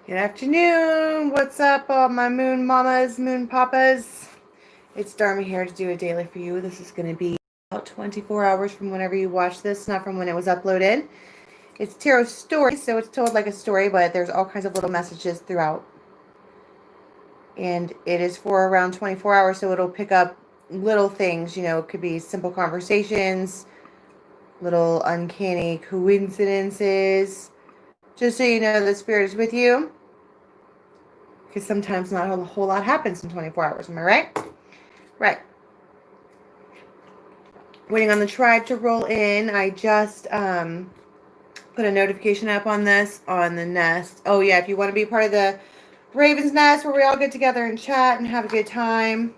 Good afternoon. What's up, all my moon mamas, moon papas? It's Dharma here to do a daily for you. This is going to be about 24 hours from whenever you watch this, not from when it was uploaded. It's tarot story, so it's told like a story, but there's all kinds of little messages throughout. And it is for around 24 hours, so it'll pick up little things. It could be simple conversations, little uncanny coincidences. Just so you know, the spirit is with you. Because sometimes not a whole lot happens in 24 hours. Am I right? Right. Waiting on the tribe to roll in. I just put a notification up on this on the nest. Oh, yeah. If you want to be part of the Raven's Nest where we all get together and chat and have a good time,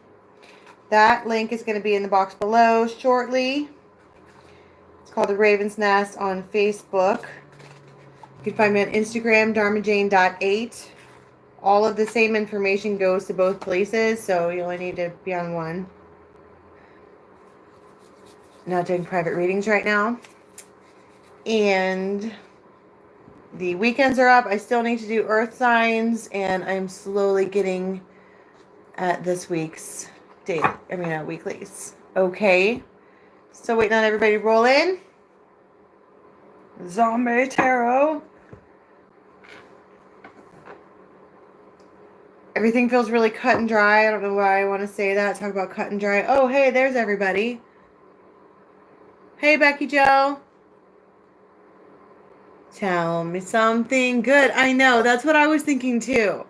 that link is going to be in the box below shortly. It's called the Raven's Nest on Facebook. You can find me on Instagram, dharmajane.8. All of the same information goes to both places, so you only need to be on one. Not doing private readings right now. And the weekends are up. I still need to do earth signs, and I'm slowly getting at this week's weeklies. Okay. Still waiting on everybody to roll in. Zombie Tarot. Everything feels really cut and dry. I don't know why I want to say that. Talk about cut and dry. Oh, hey, there's everybody. Hey, Becky Joe. Tell me something good. I know. That's what I was thinking, too.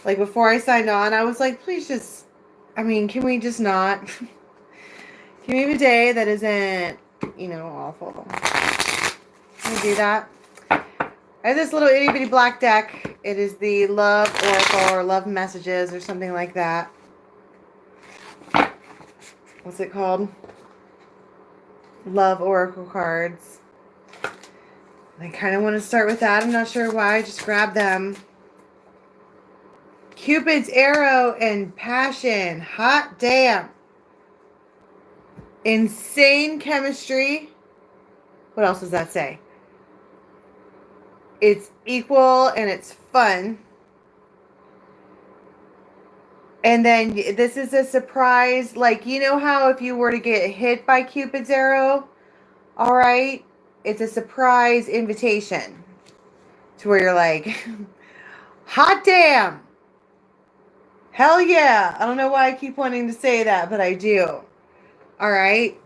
Like, before I signed on, I was like, please just... can we just not? Can we have a day that isn't, awful? Can we do that? I have this little itty-bitty black deck. It is the Love Oracle or Love Messages or something like that. What's it called? Love Oracle cards. I kind of want to start with that. I'm not sure why. I just grabbed them. Cupid's arrow and passion. Hot damn. Insane chemistry. What else does that say? It's equal and it's fun. And then this is a surprise. Like, you know how if you were to get hit by Cupid's arrow, all right, it's a surprise invitation to where you're like, hot damn. Hell yeah. I don't know why I keep wanting to say that, but I do. All right.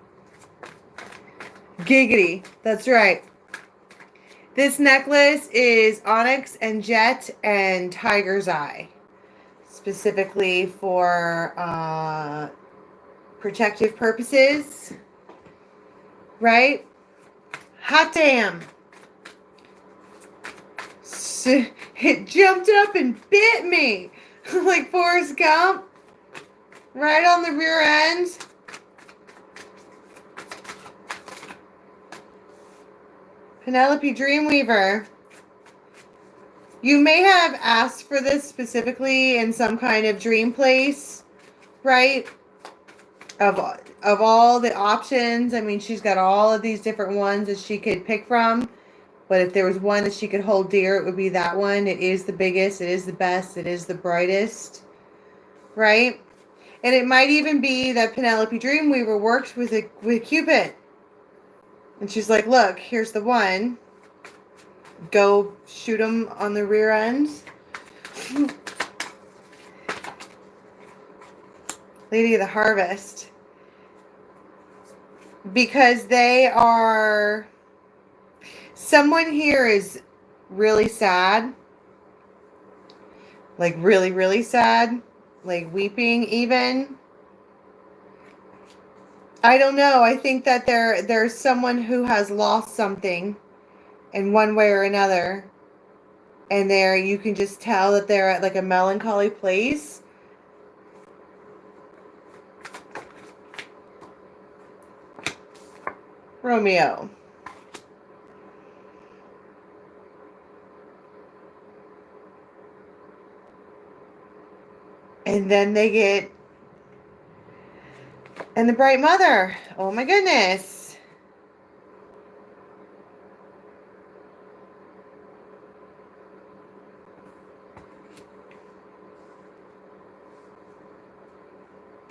Giggity. That's right. This necklace is onyx and jet and tiger's eye. Specifically for protective purposes. Right? Hot damn. It jumped up and bit me. Like Forrest Gump. Right on the rear end. Penelope Dreamweaver. You may have asked for this specifically in some kind of dream place, right? Of all the options, she's got all of these different ones that she could pick from. But if there was one that she could hold dear, it would be that one. It is the biggest. It is the best. It is the brightest, right? And it might even be that Penelope Dreamweaver worked with Cupid. And she's like, look, here's the one. Go shoot him on the rear end. Lady of the Harvest. Because they are... Someone here is really sad. Like really, really sad. Like weeping even. I don't know. I think that there's someone who has lost something in one way or another. And you can just tell that they're at like a melancholy place. Romeo. And then they get... And the Bright Mother. Oh my goodness.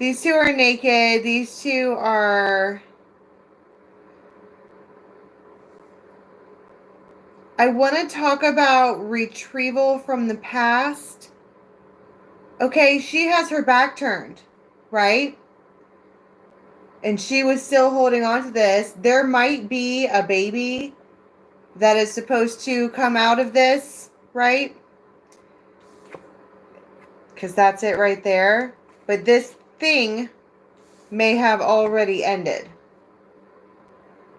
These two are naked. These two are... I want to talk about retrieval from the past. Okay, she has her back turned, right? And she was still holding on to this. There might be a baby that is supposed to come out of this, right? Because that's it right there. But this thing may have already ended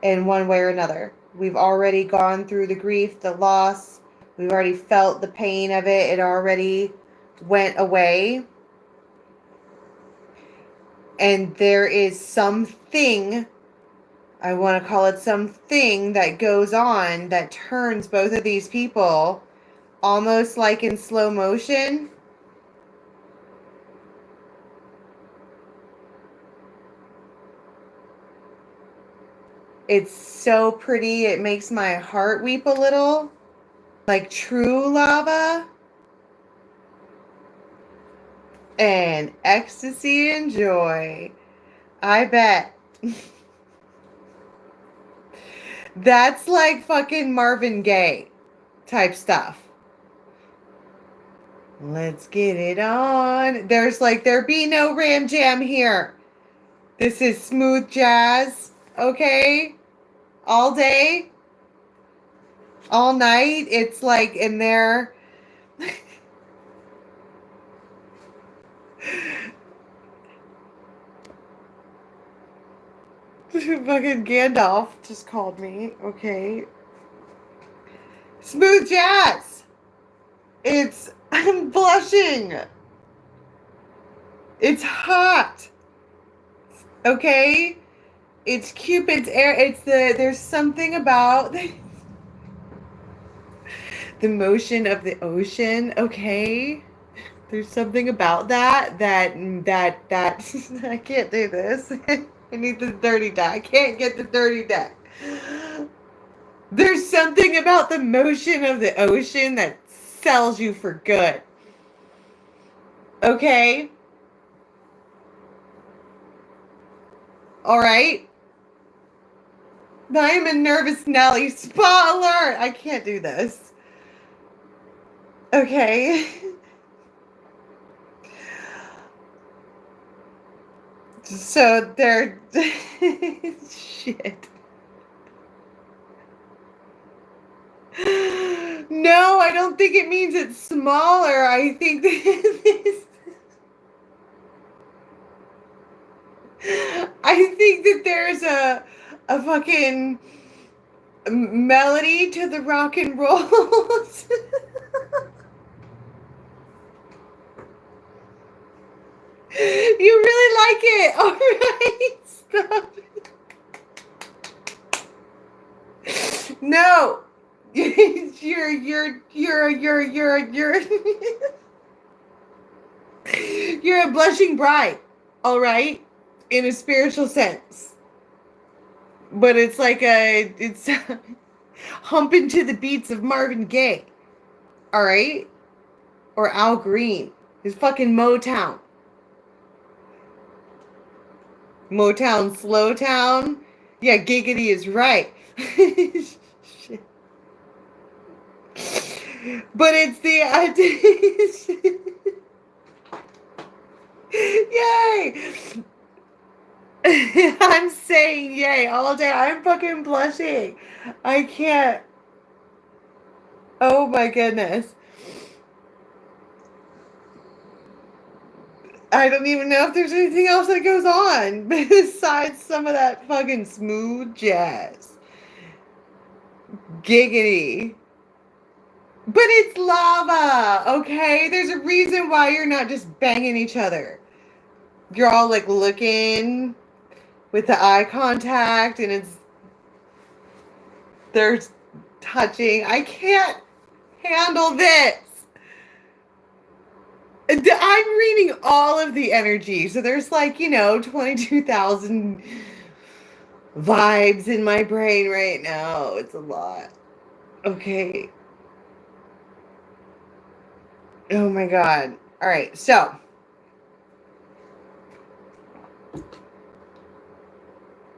in one way or another. We've already gone through the grief, the loss. We've already felt the pain of it. It already went away. And there is something, I want to call it something, that goes on that turns both of these people almost like in slow motion. It's so pretty. It makes my heart weep a little. Like true lava. And ecstasy and joy. I bet. That's like fucking Marvin Gaye type stuff. Let's get it on. There's like, there be no ram jam here. This is smooth jazz. Okay? All day. All night. It's like in there. Fucking Gandalf just called me. Okay. Smooth jazz. I'm blushing. It's hot. Okay? It's Cupid's air. There's something about the motion of the ocean. Okay? There's something about that I can't do this. I need the dirty deck. I can't get the dirty deck. There's something about the motion of the ocean that sells you for good. Okay? Alright? I am a nervous Nelly. Spa alert! I can't do this. Okay? So they're... Shit. No, I don't think it means it's smaller. I think that I think that there's a fucking melody to the rock and rolls. You really like it. All right. Stop. No. You're you're a blushing bride, all right, in a spiritual sense. But it's like it's humping to the beats of Marvin Gaye, all right, or Al Green. It's fucking Motown, Slow Town. Yeah, giggity is right. Shit. But it's the yay! I'm saying yay all day. I'm fucking blushing. I can't. Oh my goodness. I don't even know if there's anything else that goes on besides some of that fucking smooth jazz. Giggity. But it's lava, okay? There's a reason why you're not just banging each other. You're all like looking with the eye contact and there's touching. I can't handle this. I'm reading all of the energy. So there's like, 22,000 vibes in my brain right now. It's a lot. Okay. Oh my God. All right. So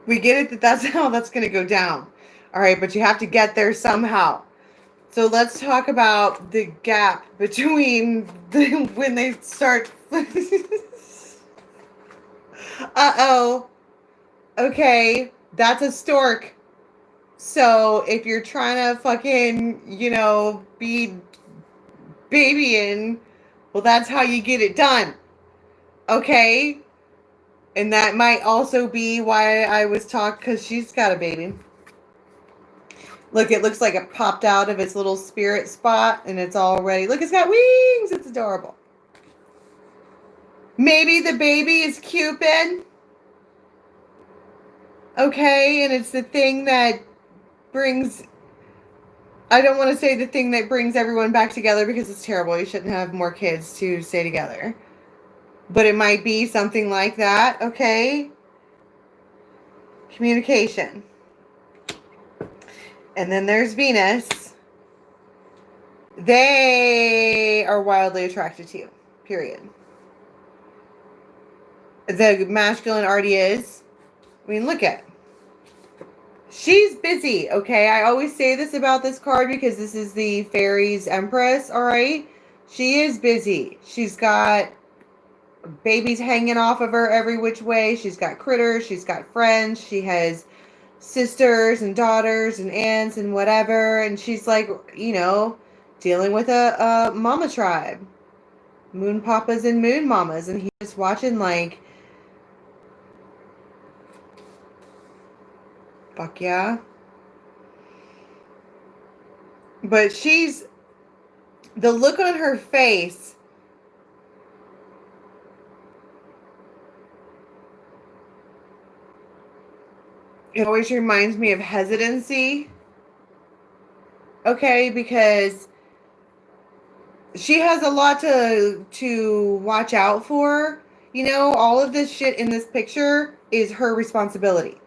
We get it that that's how that's going to go down. All right, but you have to get there somehow. So let's talk about the gap between when they start. Uh-oh. Okay, that's a stork. So if you're trying to fucking, be babying, well, that's how you get it done. Okay? And that might also be why I was talking, because she's got a baby. Look, it looks like it popped out of its little spirit spot, and it's already, look, it's got wings. It's adorable. Maybe the baby is Cupid. Okay, and it's the thing that brings, I don't want to say the thing that brings everyone back together because it's terrible. You shouldn't have more kids to stay together. But it might be something like that, okay? Communication. And then there's Venus. They are wildly attracted to you, period. The masculine already is. I mean, look at it. She's busy, okay? I always say this about this card because this is the Fairies Empress, all right? She is busy. She's got babies hanging off of her every which way. She's got critters. She's got friends. She has sisters and daughters and aunts and whatever. And she's like, dealing with a mama tribe. Moon papas and moon mamas. And he's just watching like, fuck yeah. But the look on her face, it always reminds me of hesitancy. Okay, because she has a lot to watch out for. All of this shit in this picture is her responsibility.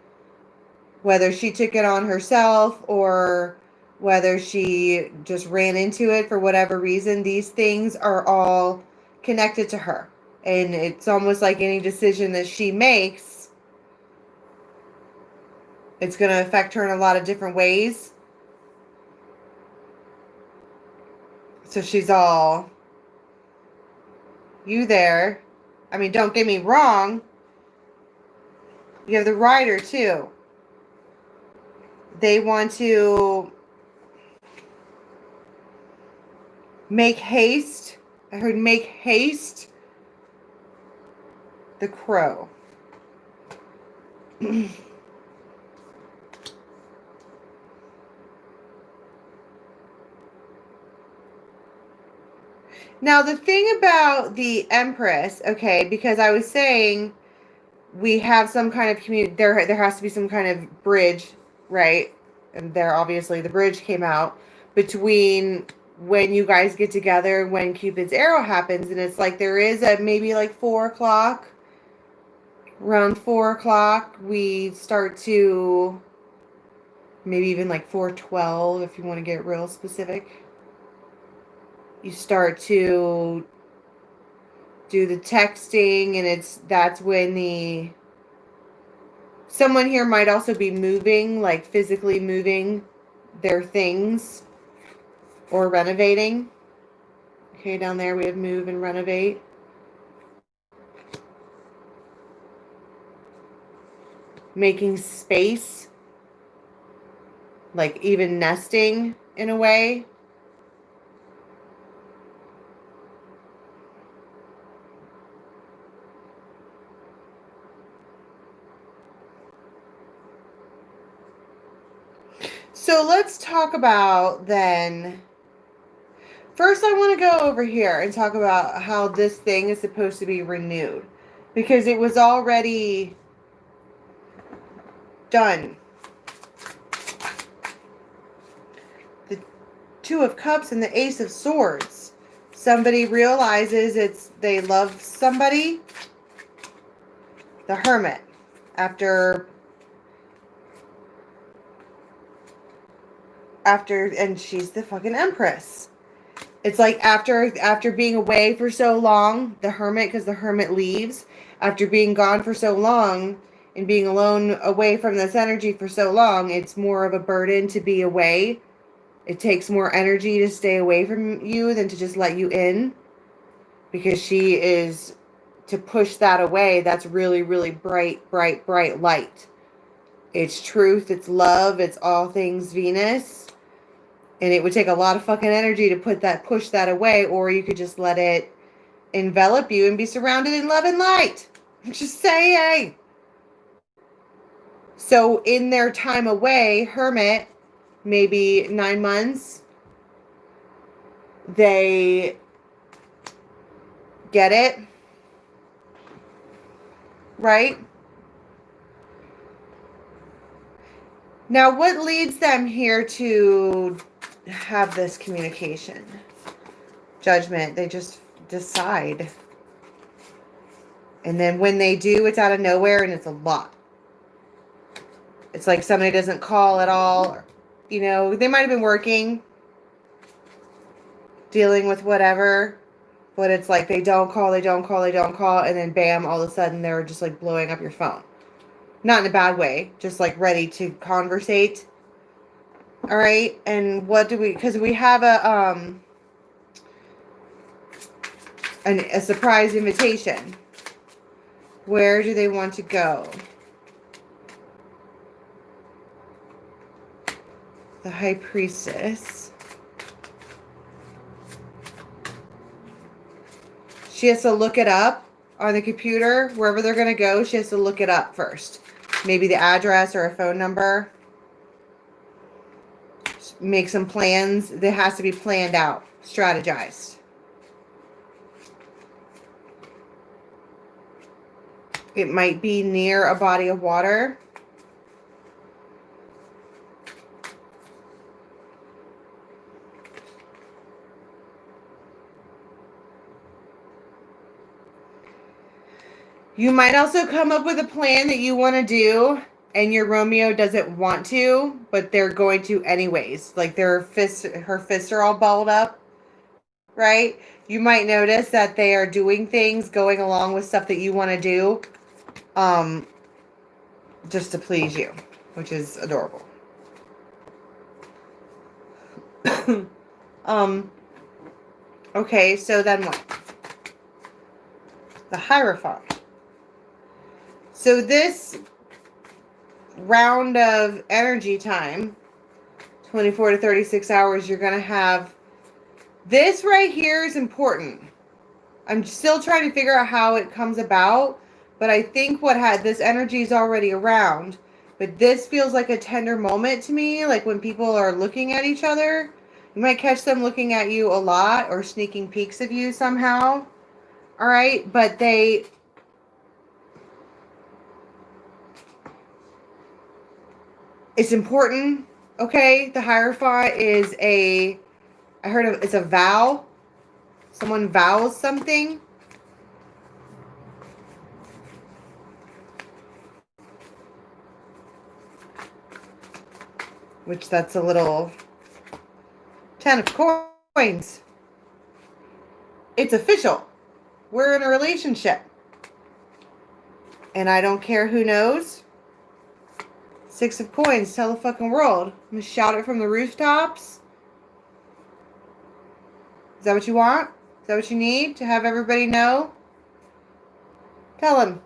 Whether she took it on herself or whether she just ran into it for whatever reason, these things are all connected to her. And it's almost like any decision that she makes, it's going to affect her in a lot of different ways. So she's all, you there. I mean, don't get me wrong. You have the Rider too. They want to make haste. I heard make haste. The Crow. Now, the thing about the Empress, okay, because I was saying we have some kind of community, there has to be some kind of bridge, right? And there, obviously, the bridge came out between when you guys get together, when Cupid's arrow happens, and it's like there is maybe like 4 o'clock, around 4 o'clock, we start to, maybe even like 4:12 if you want to get real specific. You start to do the texting, and that's when someone here might also be moving, like physically moving their things or renovating. Okay, down there we have move and renovate. Making space, like even nesting in a way. So let's talk about then. First, I want to go over here and talk about how this thing is supposed to be renewed. Because it was already done. The Two of Cups and the Ace of Swords. Somebody realizes they love somebody. The Hermit. And she's the fucking Empress. It's like after being away for so long, the Hermit, because the Hermit leaves, after being gone for so long, and being alone away from this energy for so long, it's more of a burden to be away. It takes more energy to stay away from you than to just let you in, because she is, to push that away, that's really, really bright, bright, bright light. It's truth, it's love, it's all things Venus. And it would take a lot of fucking energy to push that away, or you could just let it envelop you and be surrounded in love and light. I'm just saying. So in their time away, hermit, maybe 9 months, they get it, right? Now, what leads them here to have this communication? Judgment. They just decide. And then when they do, it's out of nowhere and it's a lot. It's like somebody doesn't call at all. You know, they might have been working, dealing with whatever, but it's like they don't call, and then bam, all of a sudden they're just like blowing up your phone. Not in a bad way, just like ready to conversate. All right, and what do we, because we have a surprise invitation. Where do they want to go? The High Priestess. She has to look it up on the computer. Wherever they're going to go, she has to look it up first. Maybe the address or a phone number. Make some plans. That has to be planned out, strategized. It might be near a body of water. You might also come up with a plan that you want to do, and your Romeo doesn't want to, but they're going to anyways. Like her fists are all balled up, right? You might notice that they are doing things, going along with stuff that you want to do, just to please you, which is adorable. Okay, so then what? The Hierophant. So this round of energy time, 24 to 36 hours, you're going to have, this right here is important. I'm still trying to figure out how it comes about, but I think this energy is already around, but this feels like a tender moment to me, like when people are looking at each other. You might catch them looking at you a lot or sneaking peeks of you somehow. All right, but it's important, okay? The Hierophant is it's a vow. Someone vows something. Which that's a little 10 of coins. It's official. We're in a relationship. And I don't care who knows. 6 of coins, tell the fucking world. I'm gonna shout it from the rooftops. Is that what you want? Is that what you need to have everybody know? Tell them.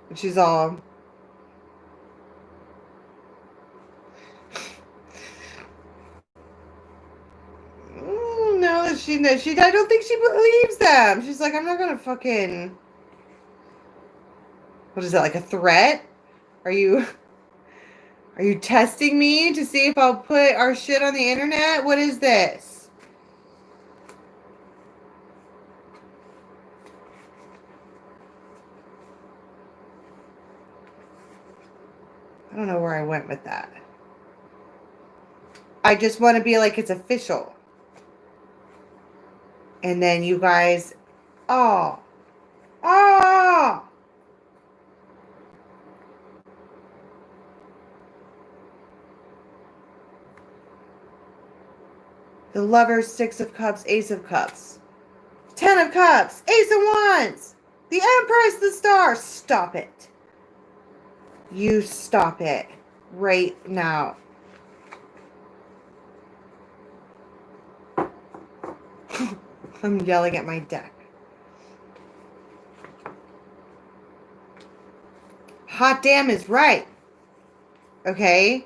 And she's all... No, I don't think she believes them. She's like, I'm not gonna fucking... What is that, like a threat? Are you testing me to see if I'll put our shit on the internet? What is this? I don't know where I went with that. I just want to be like, it's official. And then you guys, oh. The Lovers, 6 of Cups, Ace of Cups. Ten of Cups, Ace of Wands, the Empress, the Star. Stop it. You stop it right now. I'm yelling at my deck. Hot damn is right. Okay?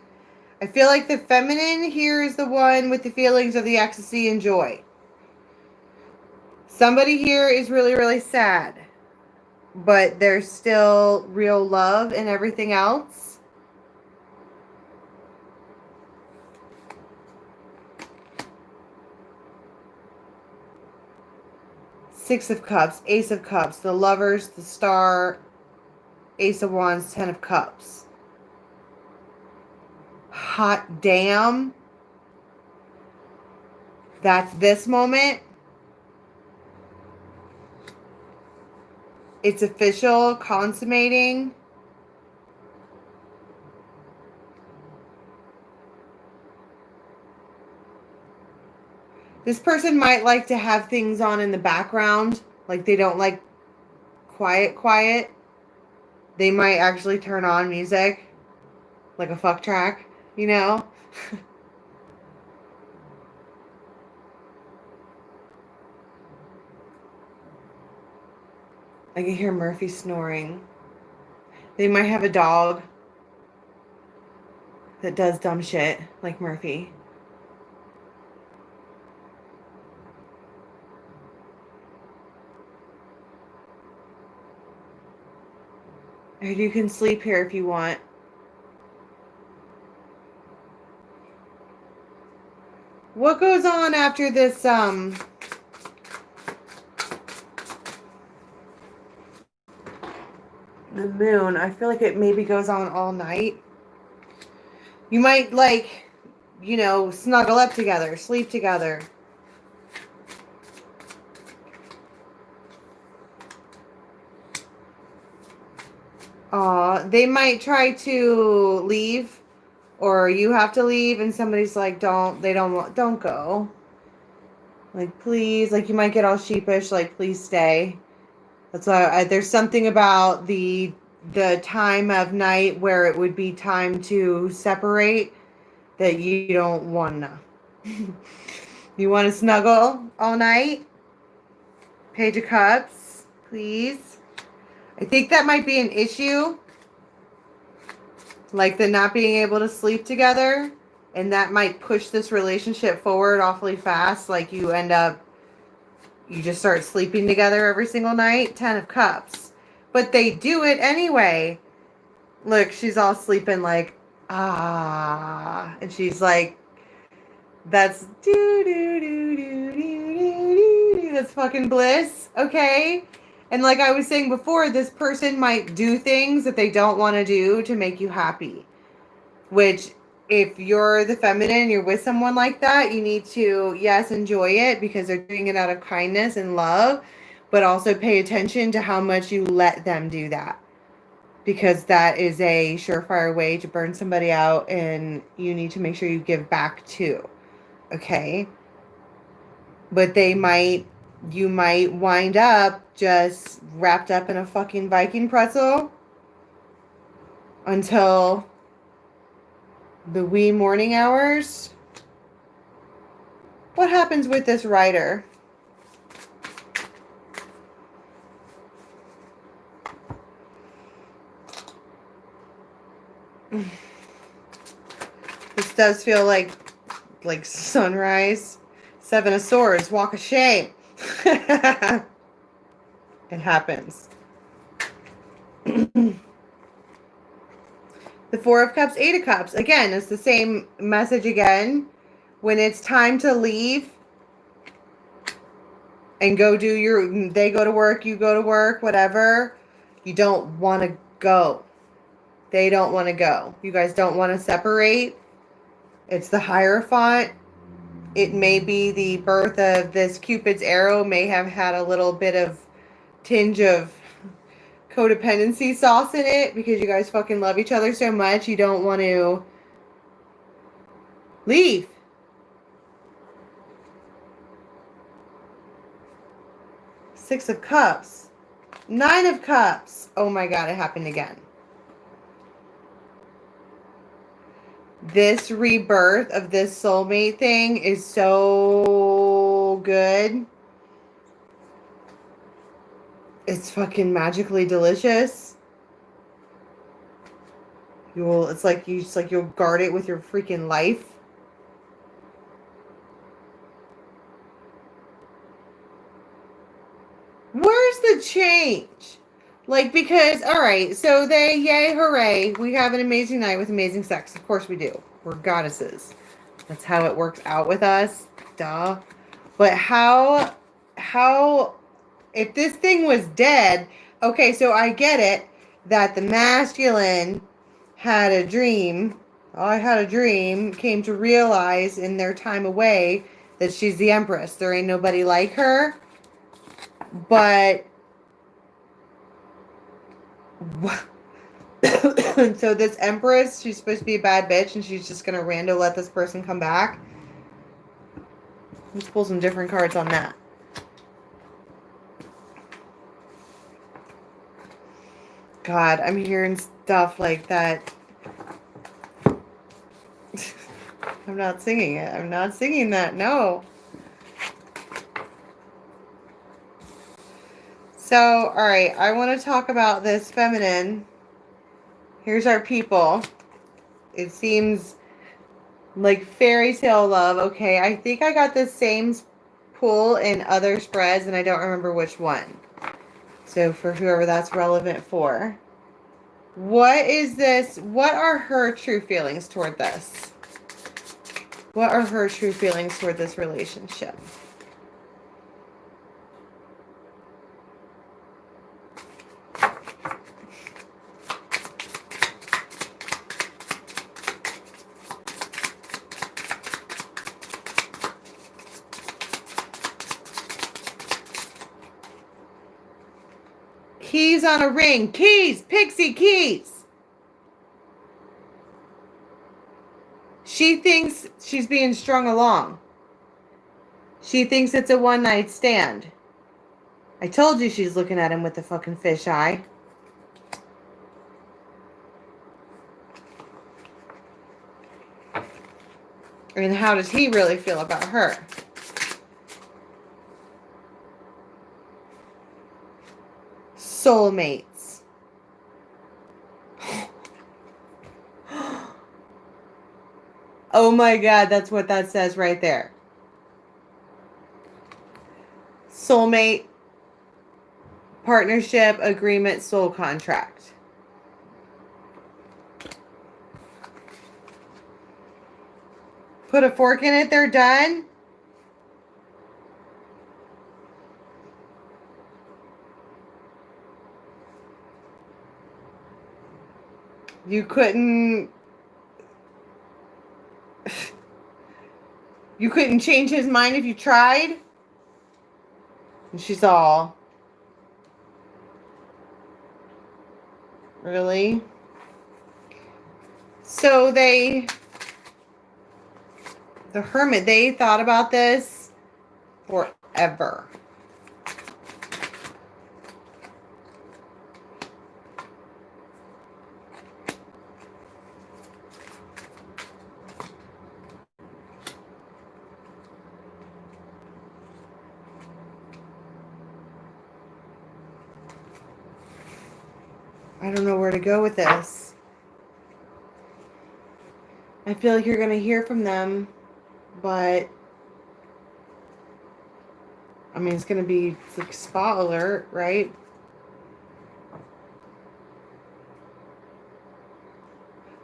I feel like the feminine here is the one with the feelings of the ecstasy and joy. Somebody here is really, really sad. But there's still real love and everything else. Six of Cups, Ace of Cups, the Lovers, the Star, Ace of Wands, Ten of Cups. Hot damn. That's this moment. It's official, consummating. This person might like to have things on in the background. Like they don't like quiet. They might actually turn on music. Like a fuck track, you know? I can hear Murphy snoring. They might have a dog that does dumb shit like Murphy. Or you can sleep here if you want. What goes on after this, the moon? I feel like it maybe goes on all night. You might, like, you know, snuggle up together, sleep together. They might try to leave, or you have to leave, and somebody's like, don't go. Like, please, like, you might get all sheepish, like, please stay. That's why there's something about the time of night where it would be time to separate that you don't want to. You want to snuggle all night? Page of Cups, please. I think that might be an issue. Like the not being able to sleep together. And that might push this relationship forward awfully fast. Like you just start sleeping together every single night. Ten of Cups. But they do it anyway. Look, she's all sleeping like, ah. And she's like, that's that's fucking bliss. Okay? And like I was saying before, this person might do things that they don't want to do to make you happy. Which, if you're the feminine, you're with someone like that, you need to, yes, enjoy it because they're doing it out of kindness and love, but also pay attention to how much you let them do that. Because that is a surefire way to burn somebody out, and you need to make sure you give back too. Okay? But you might wind up just wrapped up in a fucking Viking pretzel until the wee morning hours. What happens with this writer? This does feel like sunrise. Seven of Swords, walk of shame. It happens. The Four of Cups, Eight of Cups. Again, it's the same message again. When it's time to leave and they go to work, you go to work, whatever. You don't want to go. They don't want to go. You guys don't want to separate. It's the Hierophant. It may be the birth of this Cupid's arrow may have had a little bit of tinge of codependency sauce in it because you guys fucking love each other so much you don't want to leave. Six of Cups. Nine of Cups. Oh my God, it happened again. This rebirth of this soulmate thing is so good. It's fucking magically delicious. It's like you'll guard it with your freaking life. Where's the change? Like, because, all right, so yay, hooray, we have an amazing night with amazing sex. Of course we do. We're goddesses. That's how it works out with us. Duh. But how, if this thing was dead, okay, so I get it that the masculine had a dream. I had a dream, came to realize in their time away that she's the Empress. There ain't nobody like her. But so this Empress, she's supposed to be a bad bitch and she's just gonna rando let this person come back. Let's pull some different cards on that. God, I'm hearing stuff like that. I'm not singing it. I'm not singing that. No. So, all right. I want to talk about this feminine. Here's our people. It seems like fairy tale love. Okay. I think I got the same pull in other spreads and I don't remember which one. So for whoever that's relevant for. What is this? What are her true feelings toward this? What are her true feelings toward this relationship? Keys on a ring. Keys. Pixie keys. She thinks she's being strung along. She thinks it's a one-night stand. I told you she's looking at him with the fucking fish eye. And how does he really feel about her? Soulmates. Oh my God, that's what that says right there. Soulmate, partnership, agreement, soul contract. Put a fork in it, they're done. You couldn't change his mind if you tried? And she's all, really? So the Hermit, they thought about this forever. I don't know where to go with this. I feel like you're going to hear from them, but I mean, it's going to be like spot alert, right?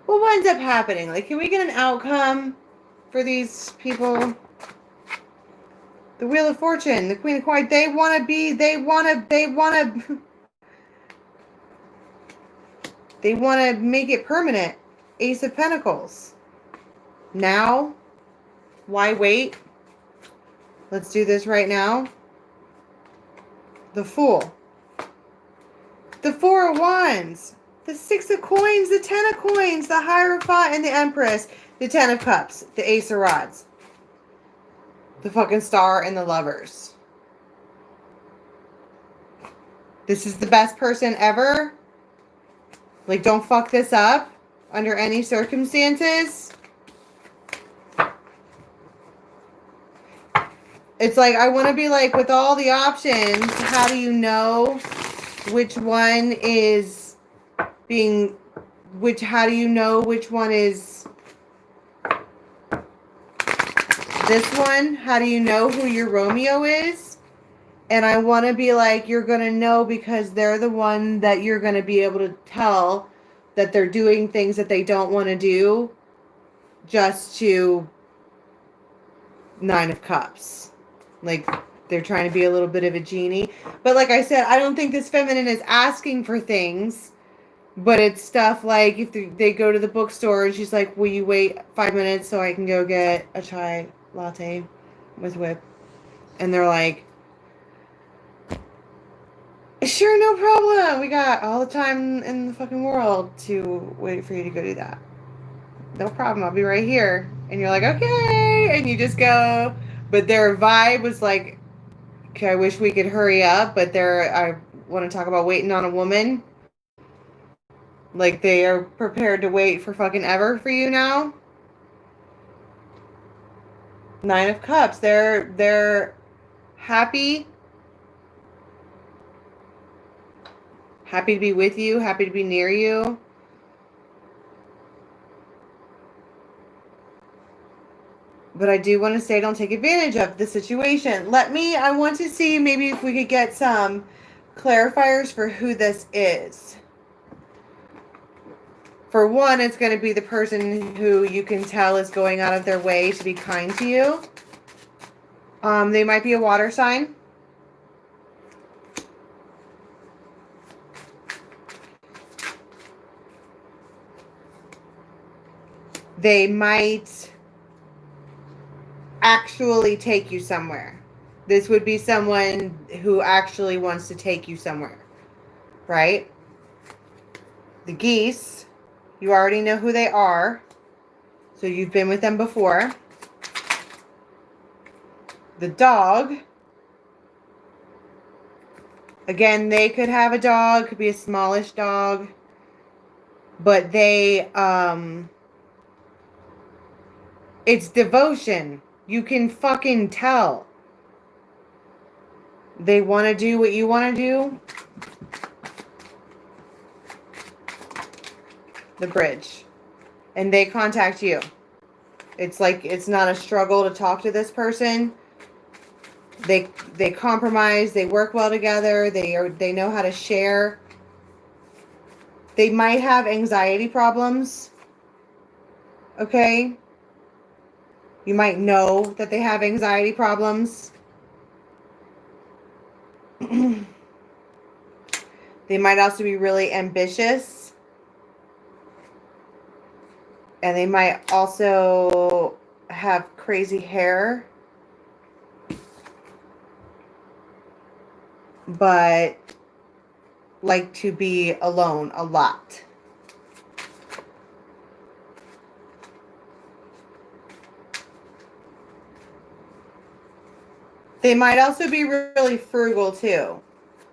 What ends up happening? Like, can we get an outcome for these people? The Wheel of Fortune, the Queen of Coins, they want to make it permanent. Ace of Pentacles. Now? Why wait? Let's do this right now. The Fool. The Four of Wands. The Six of Coins. The Ten of Coins. The Hierophant and the Empress. The Ten of Cups. The Ace of Rods. The fucking Star and the Lovers. This is the best person ever. Like, don't fuck this up under any circumstances. It's like, I want to be like, with all the options, how do you know which one is being, how do you know which one is this one? How do you know who your Romeo is? And I want to be like, you're going to know because they're the one that you're going to be able to tell that they're doing things that they don't want to do just to Nine of Cups. Like, they're trying to be a little bit of a genie. But like I said, I don't think this feminine is asking for things. But it's stuff like if they go to the bookstore and she's like, will you wait 5 minutes so I can go get a chai latte with whip? And they're like, sure, no problem. We got all the time in the fucking world to wait for you to go do that. No problem. I'll be right here. And you're like, okay. And you just go. But their vibe was like, okay, I wish we could hurry up. But I want to talk about waiting on a woman. Like, they are prepared to wait for fucking ever for you now. Nine of Cups. They're happy. Happy to be with you. Happy to be near you. But I do want to say, don't take advantage of the situation. I want to see maybe if we could get some clarifiers for who this is. For one, it's going to be the person who you can tell is going out of their way to be kind to you. They might be a water sign. They might actually take you somewhere. This would be someone who actually wants to take you somewhere, right? The geese, you already know who they are, so you've been with them before. The dog, again, they could have a dog, could be a smallish dog, but it's devotion. You can fucking tell. They want to do what you want to do. The bridge. And they contact you. It's like, it's not a struggle to talk to this person. They compromise. They work well together. They know how to share. They might have anxiety problems. Okay? You might know that they have anxiety problems. They might also be really ambitious. And they might also have crazy hair. But like to be alone a lot. They might also be really frugal too.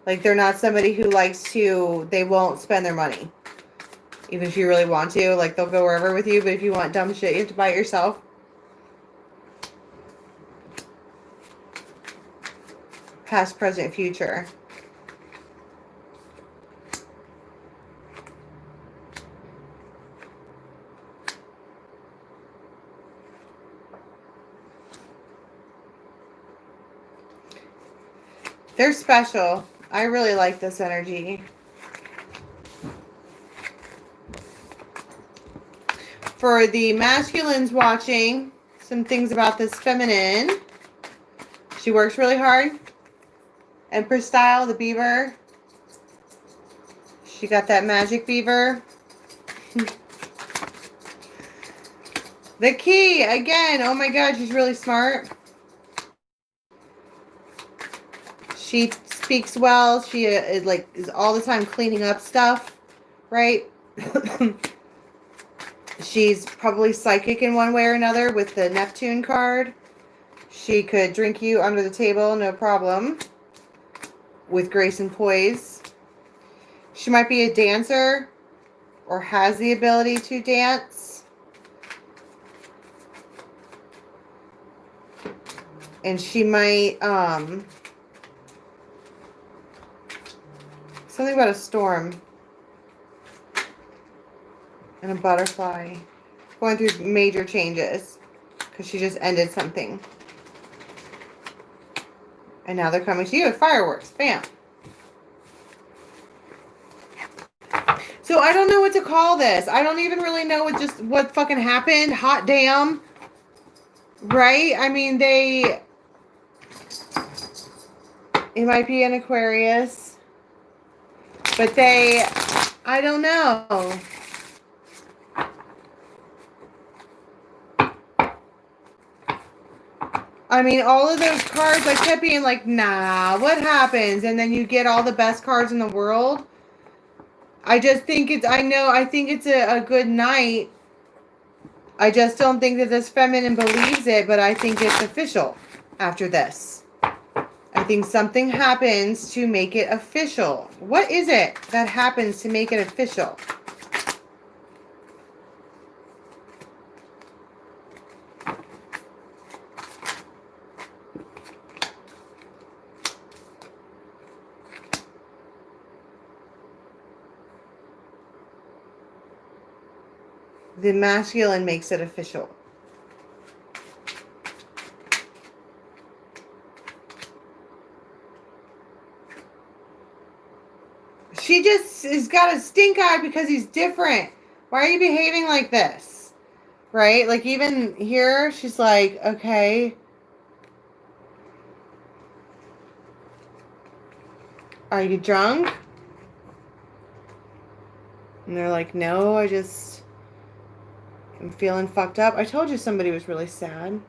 Like, they're not somebody who they won't spend their money. Even if you really want to. Like, they'll go wherever with you, but if you want dumb shit, you have to buy it yourself. Past, present, future. They're special. I really like this energy. For the masculines watching, some things about this feminine. She works really hard. Empress style, the beaver. She got that magic beaver. The key, again. Oh my God, she's really smart. She speaks well. She is all the time cleaning up stuff, right? She's probably psychic in one way or another with the Neptune card. She could drink you under the table, no problem. With grace and poise. She might be a dancer or has the ability to dance. And she might, something about a storm and a butterfly going through major changes because she just ended something. And now they're coming to you with fireworks. Bam. So I don't know what to call this. I don't even really know what fucking happened. Hot damn. Right? I mean, it might be an Aquarius. But I don't know. I mean, all of those cards, I kept being like, nah, what happens? And then you get all the best cards in the world. I just think I think it's a good night. I just don't think that this feminine believes it, but I think it's official after this. I think something happens to make it official. What is it that happens to make it official? The masculine makes it official. She just has got a stink eye because he's different. Why are you behaving like this? Right? Like even here, she's like, okay. Are you drunk? And they're like, no, I'm feeling fucked up. I told you somebody was really sad.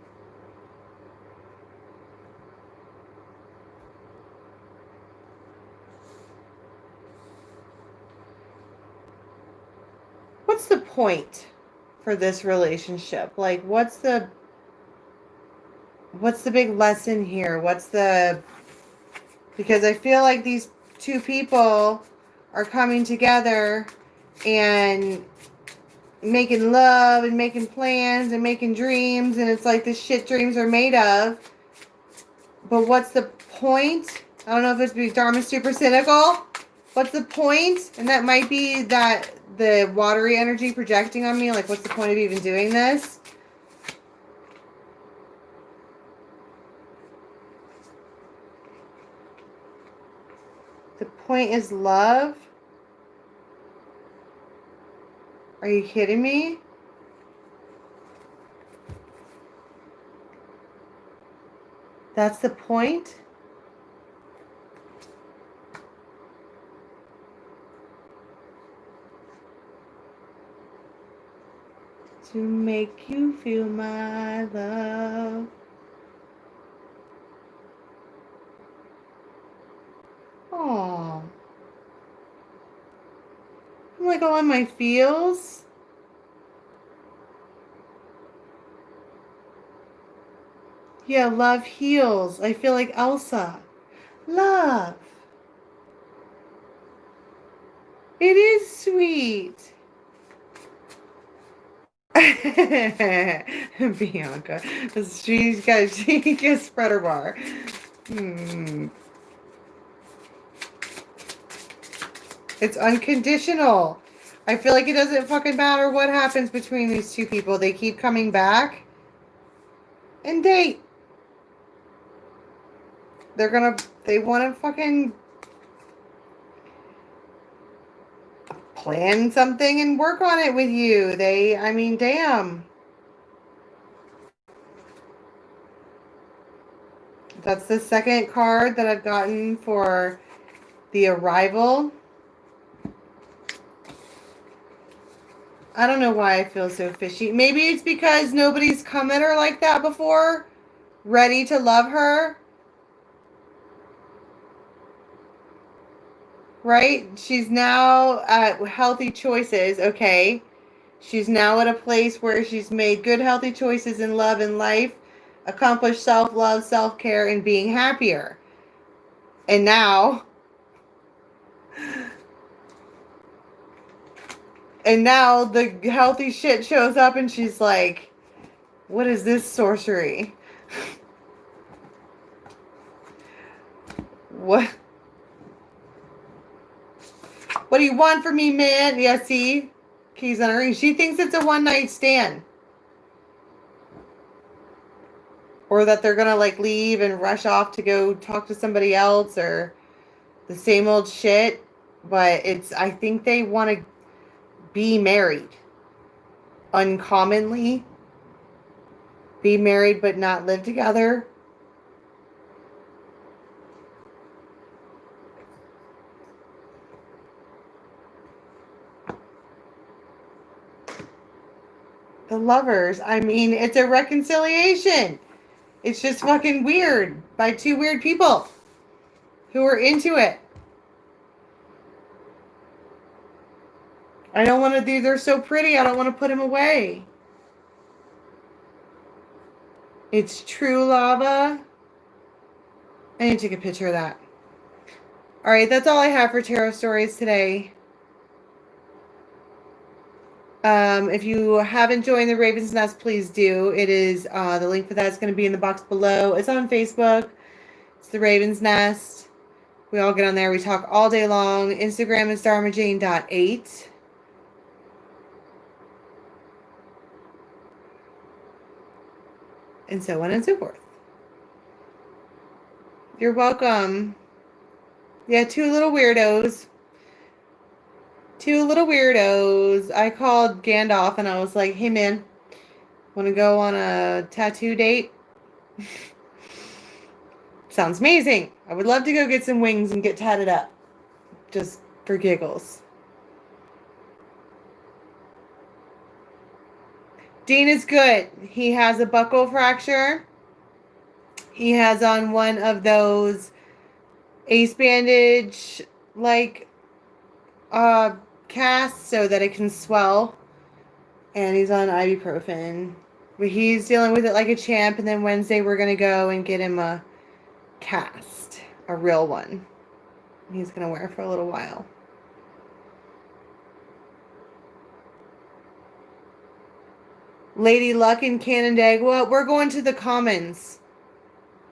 What's the point for this relationship? Like, what's the big lesson here? Because I feel like these two people are coming together and making love and making plans and making dreams, and it's like the shit dreams are made of. But what's the point? I don't know if it's Dharma super cynical. What's the point? And that might be that the watery energy projecting on me. Like, what's the point of even doing this? The point is love? Are you kidding me? That's the point? To make you feel my love. Aww. I'm like all in my feels. Yeah, love heals. I feel like Elsa. Love. It is sweet. Bianca. She can spread her bar. It's unconditional. I feel like it doesn't fucking matter what happens between these two people. They keep coming back and date. They want to fucking plan something and work on it with you. I mean, damn. That's the second card that I've gotten for the arrival. I don't know why I feel so fishy. Maybe it's because nobody's come at her like that before, ready to love her. Right? She's now at healthy choices, okay? She's now at a place where she's made good, healthy choices in love and life, accomplished self-love, self-care, and being happier. And now And now the healthy shit shows up and she's like, what is this sorcery? What do you want from me, man? Yeah, see? Keys on her ring. She thinks it's a one-night stand. Or that they're gonna like leave and rush off to go talk to somebody else or the same old shit. But I think they want to be married. Uncommonly. Be married but not live together. The Lovers. I mean, it's a reconciliation. It's just fucking weird by two weird people who are into it. I don't want to they're so pretty. I don't want to put him away. It's true lava. I need to take a picture of that. All right, that's all I have for tarot stories today. If you haven't joined the Raven's Nest, please do. It is the link for that is going to be in the box below. It's on Facebook. It's the Raven's Nest. We all get on there. We talk all day long. Instagram is dharmajane.8. And so on and so forth. You're welcome. Yeah, two little weirdos. I called Gandalf and I was like, hey man, want to go on a tattoo date? Sounds amazing. I would love to go get some wings and get tatted up. Just for giggles. Dean is good. He has a buckle fracture. He has on one of those ace bandage like casts so that it can swell. And he's on ibuprofen. But he's dealing with it like a champ. And then Wednesday we're going to go and get him a cast. A real one. He's going to wear for a little while. Lady Luck in Canandaigua. We're going to the Commons.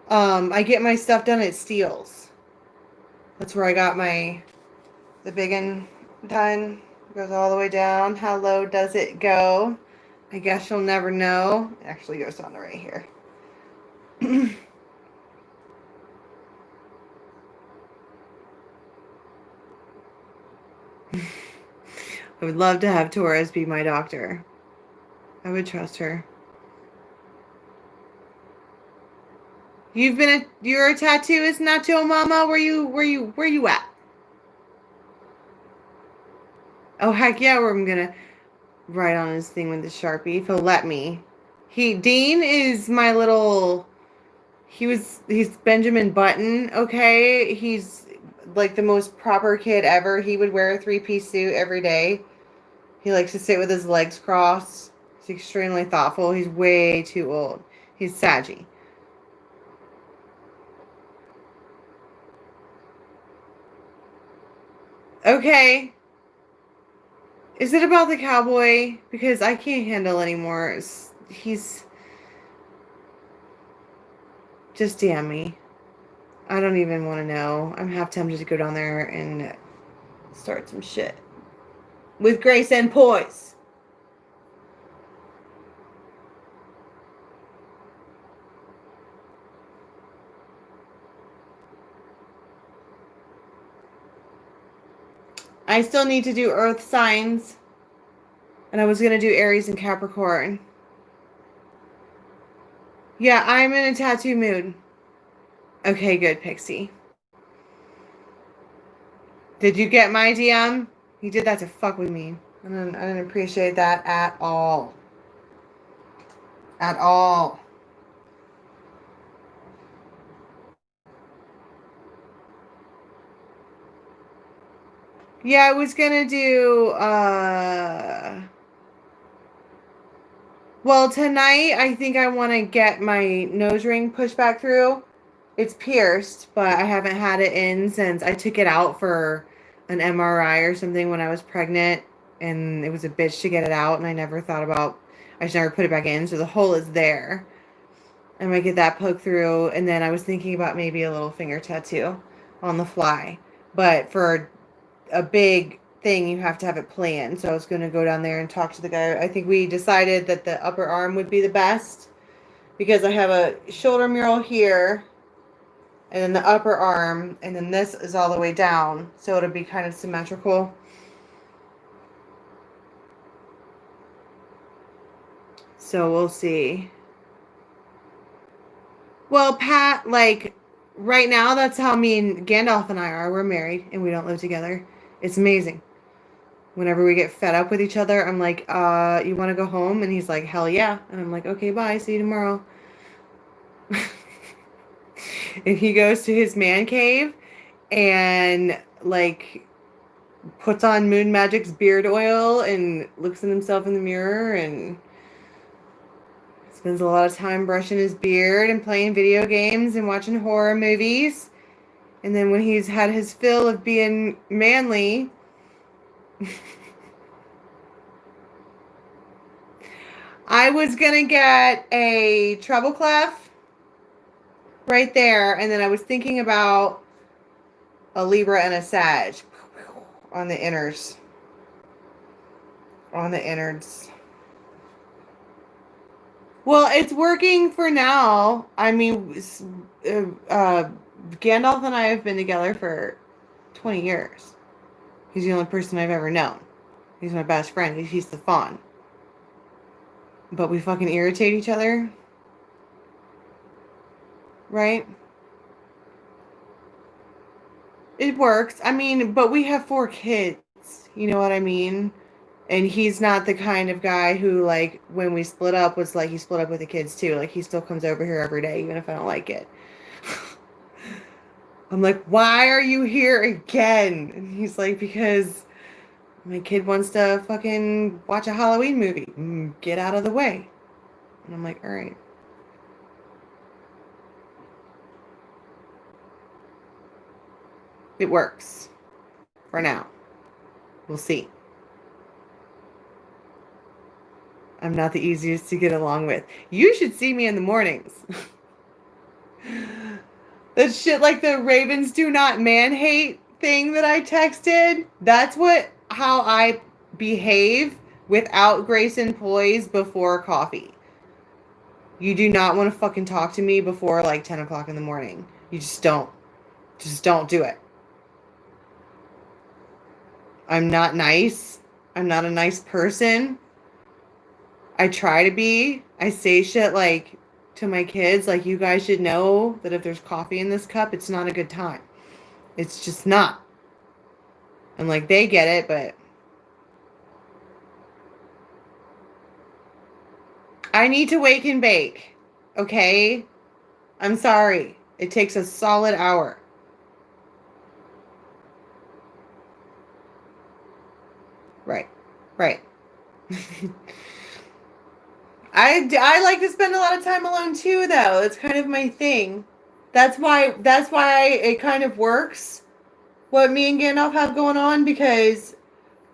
I get my stuff done at Steele's. That's where I got the big one done. It goes all the way down. How low does it go? I guess you'll never know. It actually goes on the right here. I would love to have Taurus be my doctor. I would trust her. You're a tattooist, Nacho Mama? Where you at? Oh heck yeah, I'm gonna write on his thing with the Sharpie if he'll let me. Dean is my little he's Benjamin Button, okay? He's like the most proper kid ever. He would wear a 3-piece suit every day. He likes to sit with his legs crossed. He's extremely thoughtful. He's way too old. He's saggy. Okay. Is it about the cowboy? Because I can't handle anymore. He's... Just damn me. I don't even want to know. I'm half tempted to go down there and start some shit. With grace and poise. I still need to do earth signs. And I was going to do Aries and Capricorn. Yeah, I'm in a tattoo mood. Okay, good, Pixie. Did you get my DM? He did that to fuck with me. I didn't appreciate that at all. At all. Yeah, I was gonna do, well, tonight, I think I want to get my nose ring pushed back through. It's pierced, but I haven't had it in since I took it out for an MRI or something when I was pregnant. and it was a bitch to get it out, and I just never put it back in, so the hole is there. I might get that poked through, and then I was thinking about maybe a little finger tattoo on the fly. But for a big thing, you have to have it planned. So I was going to go down there and talk to the guy. I think we decided that the upper arm would be the best because I have a shoulder mural here and then the upper arm, and then this is all the way down. So it'll be kind of symmetrical. So we'll see. Well, Pat, like, right now, that's how me and Gandalf and I are. We're married, and we don't live together. It's amazing. Whenever we get fed up with each other, I'm like, you want to go home? And he's like, hell yeah. And I'm like, okay, bye. See you tomorrow. And he goes to his man cave and, like, puts on Moon Magic's beard oil and looks at himself in the mirror and spends a lot of time brushing his beard and playing video games and watching horror movies. And then when he's had his fill of being manly, I was going to get a treble clef right there. And then I was thinking about a Libra and a Sag on the inners. On the innards. Well, it's working for now. I mean, Gandalf and I have been together for 20 years. He's the only person I've ever known. He's my best friend. He's the fawn. But we fucking irritate each other. Right? It works. I mean, but we have 4 kids. You know what I mean? And he's not the kind of guy who, like, when we split up, was like, he split up with the kids too. Like, he still comes over here every day, even if I don't like it. I'm like, why are you here again? And he's like, because my kid wants to fucking watch a Halloween movie. Get out of the way. And I'm like, all right. It works. For now. We'll see. I'm not the easiest to get along with. You should see me in the mornings. That shit like the Ravens do not man hate thing that I texted. That's how I behave without grace and poise before coffee. You do not want to fucking talk to me before like 10 o'clock in the morning. You just don't. Just don't do it. I'm not nice. I'm not a nice person. I try to be. I say shit like to my kids, like, you guys should know that if there's coffee in this cup, it's not a good time. It's just not. And like, they get it, but I need to wake and bake. Okay? I'm sorry. It takes a solid hour. Right. Right. I like to spend a lot of time alone too, though. It's kind of my thing. That's why it kind of works, what me and Gandalf have going on, because,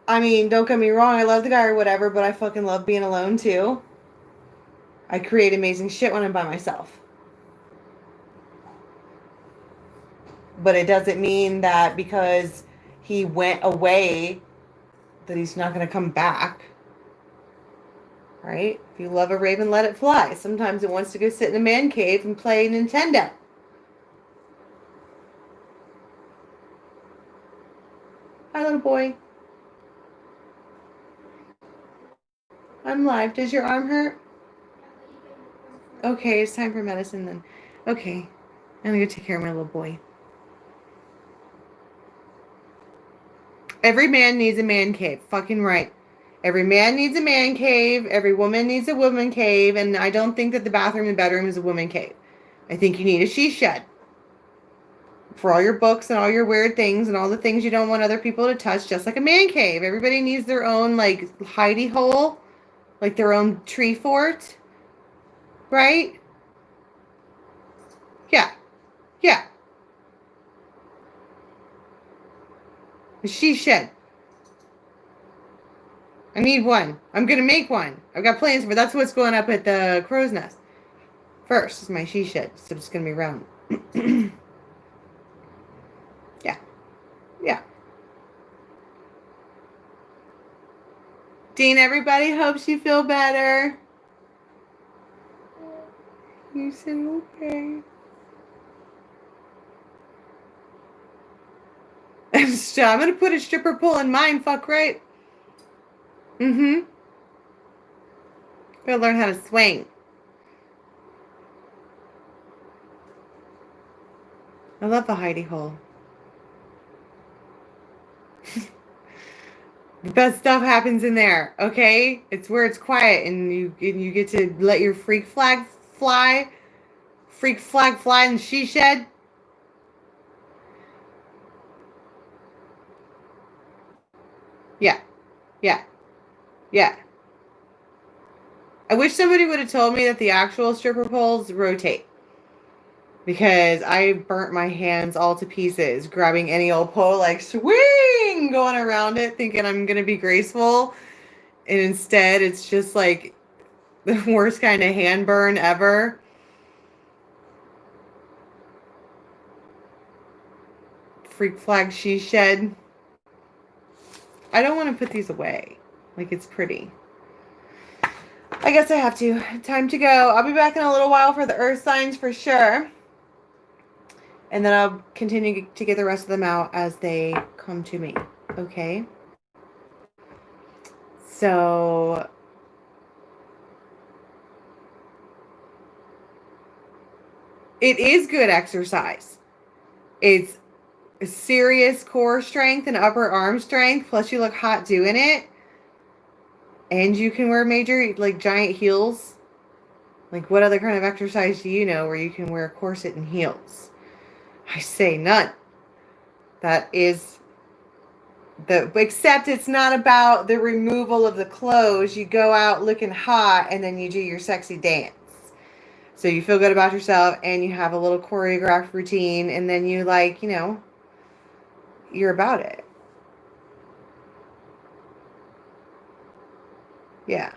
I mean, don't get me wrong, I love the guy or whatever, but I fucking love being alone too. I create amazing shit when I'm by myself. But it doesn't mean that because he went away that he's not going to come back. Right? If you love a raven, let it fly. Sometimes it wants to go sit in a man cave and play Nintendo. Hi, little boy. I'm live. Does your arm hurt? Okay, it's time for medicine then. Okay. I'm going to take care of my little boy. Every man needs a man cave. Fucking right. Every man needs a man cave. Every woman needs a woman cave. And I don't think that the bathroom and bedroom is a woman cave. I think you need a she shed. For all your books and all your weird things and all the things you don't want other people to touch, just like a man cave. Everybody needs their own, like, hidey hole. Like their own tree fort. Right? Yeah. Yeah. A she shed. I need one. I'm going to make one. I've got plans for it. That's what's going up at the crow's nest. First is my she shed. So it's going to be round. Yeah. Yeah. Dean, everybody hopes you feel better. You said okay. I'm going to put a stripper pole in mine, fuck right? Mm-hmm. Gotta learn how to swing. I love the hidey hole. The best stuff happens in there, okay? It's where it's quiet and you get to let your freak flag fly. Freak flag fly in the she shed. Yeah. Yeah. Yeah. I wish somebody would have told me that the actual stripper poles rotate. Because I burnt my hands all to pieces grabbing any old pole, like swing, going around it, thinking I'm going to be graceful. And instead, it's just like the worst kind of hand burn ever. Freak flag she shed. I don't want to put these away. Like, it's pretty. I guess I have to. Time to go. I'll be back in a little while for the earth signs for sure. And then I'll continue to get the rest of them out as they come to me. Okay? So it is good exercise. It's serious core strength and upper arm strength. Plus you look hot doing it. And you can wear major, like, giant heels. Like, what other kind of exercise do you know where you can wear a corset and heels? I say none. That is except it's not about the removal of the clothes. You go out looking hot and then you do your sexy dance. So you feel good about yourself and you have a little choreographed routine and then you, like, you know, you're about it. Yeah.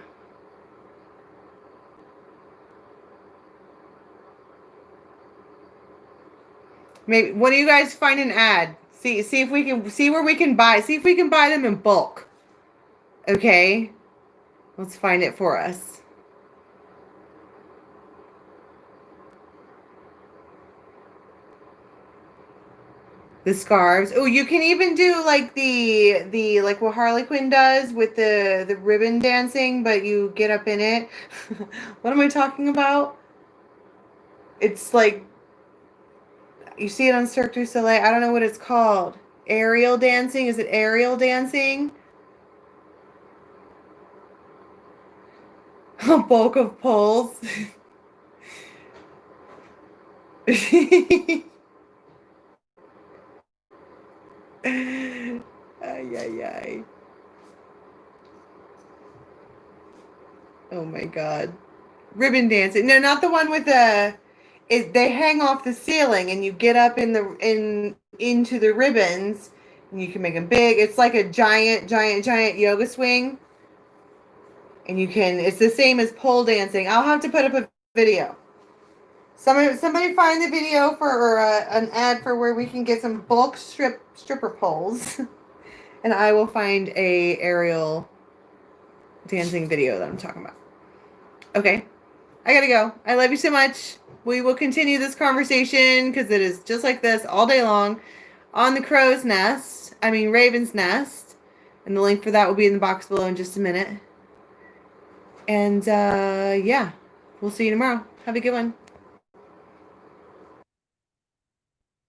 Maybe, what do you guys find an ad? See if we can see where we can buy. See if we can buy them in bulk. Okay, let's find it for us. The scarves. Oh, you can even do like the like what Harley Quinn does with the ribbon dancing, but you get up in it. What am I talking about? It's like, you see it on Cirque du Soleil. I don't know what it's called. Aerial dancing? Is it aerial dancing? A bulk of poles. Ay, ay, ay. Oh my God. Ribbon dancing. No, not the one with the... they hang off the ceiling and you get up into the ribbons and you can make them big. It's like a giant yoga swing. And you can, it's the same as pole dancing. I'll have to put up a video. Somebody find the video for an ad for where we can get some bulk stripper poles. And I will find a aerial dancing video that I'm talking about. Okay. I gotta go. I love you so much. We will continue this conversation because it is just like this all day long on the crow's nest. Raven's nest. And the link for that will be in the box below in just a minute. And yeah, we'll see you tomorrow. Have a good one.